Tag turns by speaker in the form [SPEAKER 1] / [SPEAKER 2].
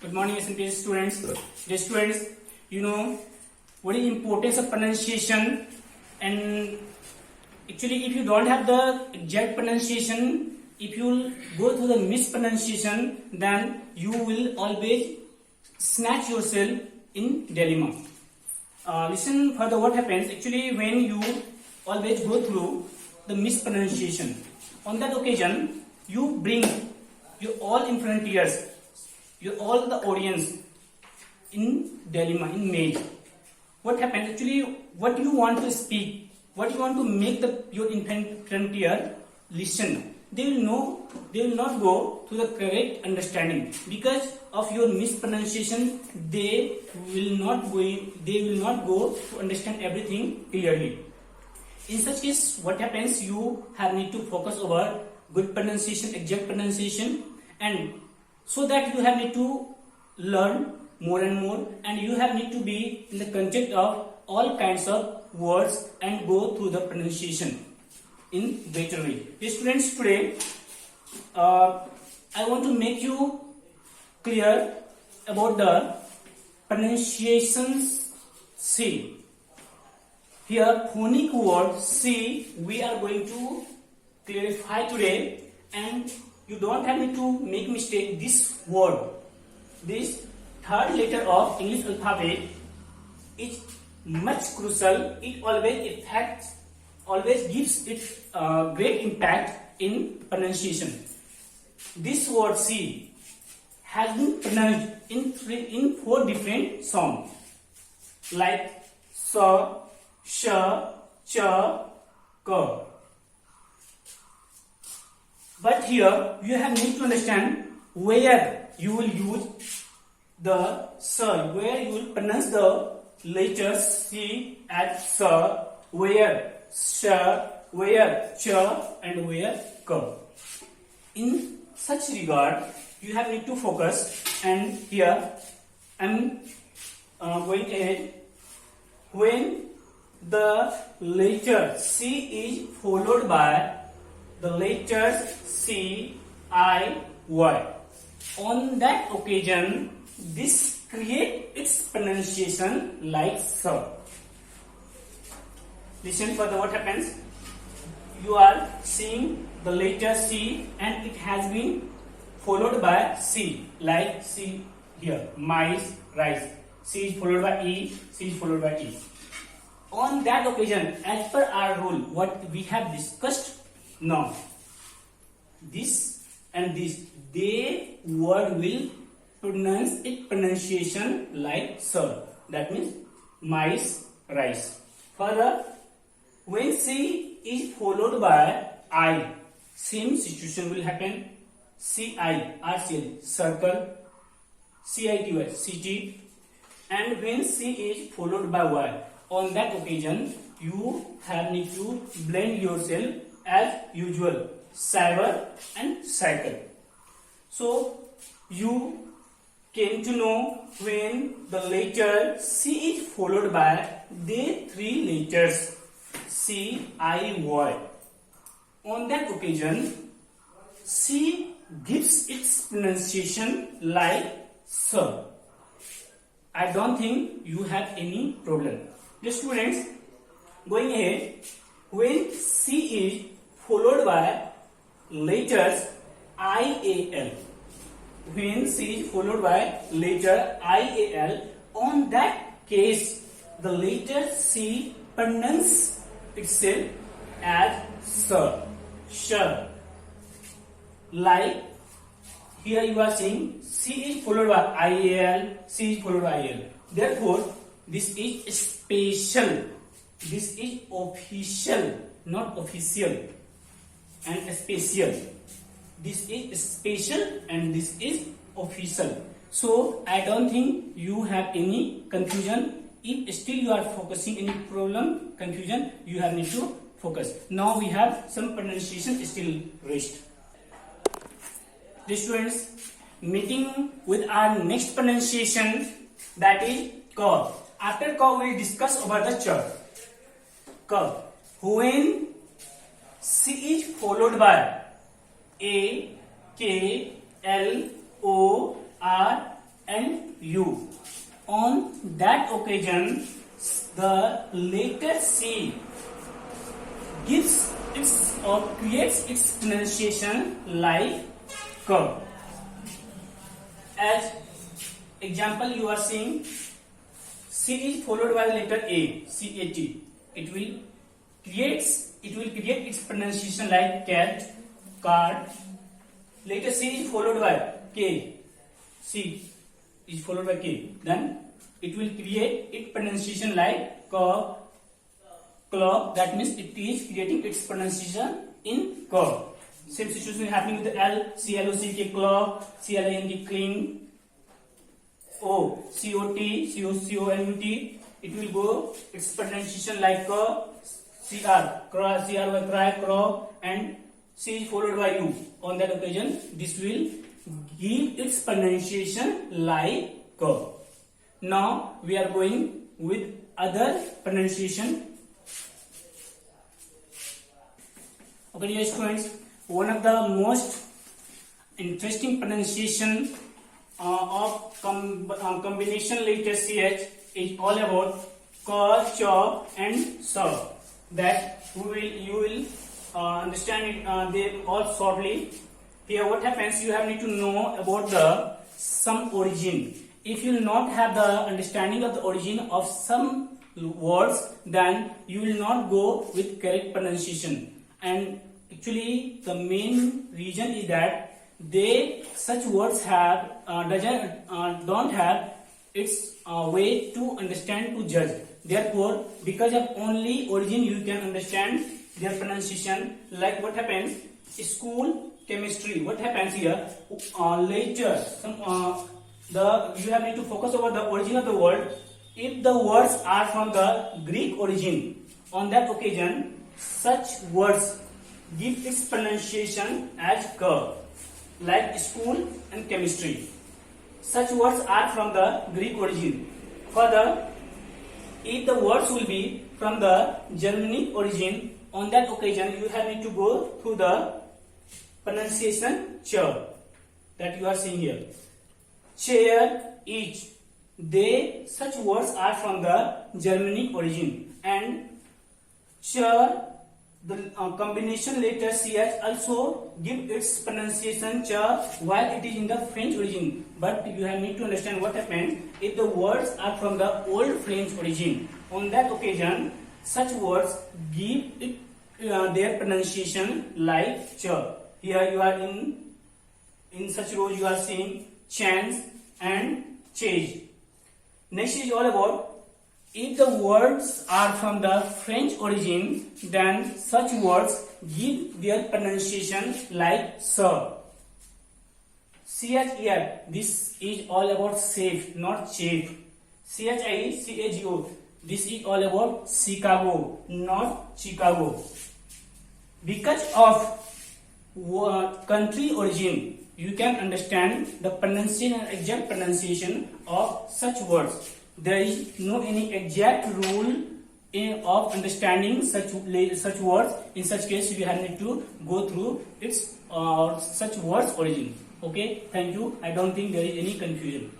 [SPEAKER 1] Good morning, SNP students. Dear students, you know what is importance of pronunciation, and actually, if you don't have the exact pronunciation, if you go through the mispronunciation, then you will always snatch yourself in dilemma. Listen further what happens actually when you always go through the mispronunciation. On that occasion, you bring your all in front ears, your all the audience in dilemma, in maze. What happens actually? What you want to speak, what you want to make your infant frontier listen. They will know. They will not go to the correct understanding because of your mispronunciation. They will not go to understand everything clearly. In such case, what happens? You have need to focus over good pronunciation, exact pronunciation, and so that you have need to learn more and more, and you have need to be in the context of all kinds of words and go through the pronunciation in better way. Dear students, today I want to make you clear about the pronunciations C. Here phonic word C we are going to clarify today, and you don't have to make mistake. This word, this third letter of English alphabet is much crucial. It always gives it great impact in pronunciation. This word C has been pronounced in 4 different sounds like sa, sha, cha, ka. But here you have need to understand where you will use the sa, where you will pronounce the letters C as sa, where sha, where cha, and where ka. In such regard, you have need to focus, and here I am going ahead. When the letter C is followed by the letters C, I, Y, on that occasion, this create its pronunciation like so. Listen further what happens. You are seeing the letter C and it has been followed by C, like C here, mice, rice. C is followed by E, C is followed by E. On that occasion, as per our rule, what we have discussed now, this and this, they word will pronounce its pronunciation like so. That means mice, rice. Further, when C is followed by I, same situation will happen. C-I, RCL, circle, C-I-T-Y, city. And when C is followed by Y, on that occasion, you have need to blend yourself as usual, cyber and cycle. So, you came to know when the letter C is followed by the 3 letters C, I, Y. On that occasion, C gives its pronunciation like so. I don't think you have any problem. The students, going ahead, when C is followed by letters I-A-L, when C is followed by letter I-A-L, on that case, the letter C pronounces itself as sir, sure. Like here you are saying C is followed by I-A-L, C is followed by I-A-L. Therefore, this is special. This is official, not official, and special. This is special and this is official. So I don't think you have any confusion. If still you are focusing any problem, confusion, you have need to focus. Now we have some pronunciation still rest. The students, meeting with our next pronunciation, that is ka. After ka, we will discuss about the cha. Ka. When C is followed by A, K, L, O, R, and that occasion the letter C gives its or creates its pronunciation like K. As example, you are seeing C is followed by the letter A, C-A-T. It will create its pronunciation like cat, card. Letter C is followed by K. C is followed by K. Then it will create its pronunciation like K, claw. That means it is creating its pronunciation in K. Same situation is happening with the L, C-L-O-C-K, claw, C-L-A-N-D, cling. O, C-O-T, C-O-N-U-T. It will go its pronunciation like C-R, cry, C-R by cry, crow, and C is followed by U. On that occasion, this will give its pronunciation like K. Now we are going with other pronunciation. Okay, dear students, one of the most interesting pronunciation of combination letter CH is all about K, Ch, and S. That you will understand it they all shortly. Here, what happens? You have need to know about the some origin. If you will not have the understanding of the origin of some words, then you will not go with correct pronunciation. And actually, the main reason is that such words have don't have its way to understand, to judge. Therefore, because of only origin, you can understand their pronunciation. Like what happens? School chemistry. What happens here? Later, you have need to focus over the origin of the word. If the words are from the Greek origin, on that occasion, such words give its pronunciation as K, like school and chemistry. Such words are from the Greek origin. Further, if the words will be from the Germanic origin, on that occasion you have need to go through the pronunciation Ch, that you are seeing here. Chair, each. Such words are from the Germanic origin, and Ch, the combination letter CH also give its pronunciation Ch while it is in the French origin. But you have need to understand what happens if the words are from the old French origin. On that occasion, such words give it their pronunciation like Ch. Here you are in such rows you are seeing chance and chase. Next is all about, if the words are from the French origin, then such words give their pronunciation like sir. CHER, this is all about safe, not chafe. CHICAGO, this is all about Chicago, not Chicago. Because of country origin, you can understand the pronunciation and exact pronunciation of such words. There is no any exact rule of understanding such words. In such case, you have need to go through its such words origin. Okay, thank you. I don't think there is any confusion.